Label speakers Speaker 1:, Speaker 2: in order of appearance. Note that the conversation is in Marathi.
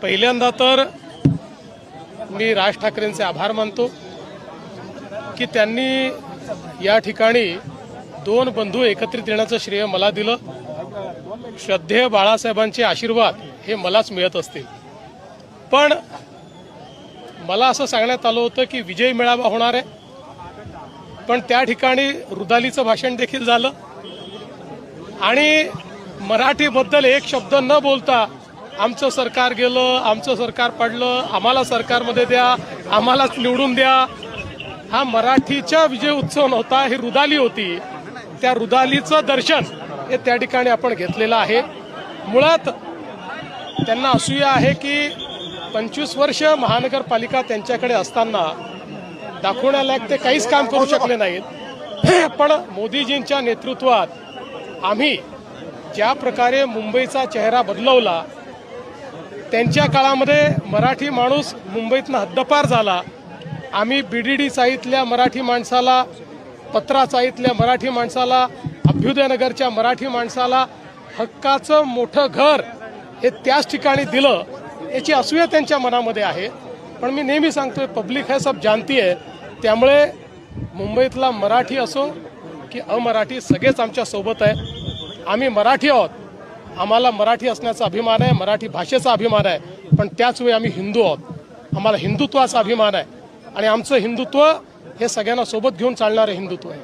Speaker 1: पहिल्यांदा तर मी राज ठाकरेंचे आभार मानतो की त्यांनी या ठिकाणी दोन बंधू एकत्रित येण्याचं श्रेय मला दिलं। श्रद्धेय बाळासाहेबांचे आशीर्वाद हे मलाच मिळत असतील, पण मला असं सांगण्यात आलं होतं की विजय मेळावा होणार आहे, पण त्या ठिकाणी रुदालीचं भाषण देखील झालं आणि मराठीबद्दल एक शब्द न बोलता आमचं सरकार गेलं, आमचं सरकार पडलं, आम्हाला सरकारमध्ये द्या, आम्हालाच निवडून द्या, हा मराठीचा विजय उत्सव नव्हता, ही रुदाली होती। त्या रुदालीचं दर्शन हे त्या ठिकाणी आपण घेतलेलं आहे। मुळात त्यांना असूया आहे की 25 वर्ष महानगरपालिका त्यांच्याकडे असताना दाखवण्यालायक ते काहीच काम करू शकले नाहीत, पण मोदीजींच्या नेतृत्वात आम्ही ज्या प्रकारे मुंबईचा चेहरा बदलवला, त्यांच्या काळामध्ये मराठी माणूस मुंबईतनं हद्दपार झाला। आम्ही बीडीडी चाळीतल्या मराठी माणसाला, पत्रा चाळीतल्या मराठी माणसाला, अभ्युदयनगरच्या मराठी माणसाला हक्काचं मोठं घर हे त्याच ठिकाणी दिलं, याची असूया त्यांच्या मनामध्ये आहे। पण मी नेहमी सांगतोय, पब्लिक है सब जानती है, त्यामुळे मुंबईतला मराठी असो की अमराठी सगळेच आमच्या सोबत आहे। आम्ही मराठी आहोत, आम्हाला मराठी असण्याचा अभिमान आहे, मराठी भाषेचा अभिमान आहे, पण त्याच वेळी आम्ही हिंदू आहोत, आम्हाला हिंदुत्वाचा अभिमान आहे आणि आमचं हिंदुत्व हे सगळ्यांना सोबत घेऊन चालणारं हिंदुत्व आहे।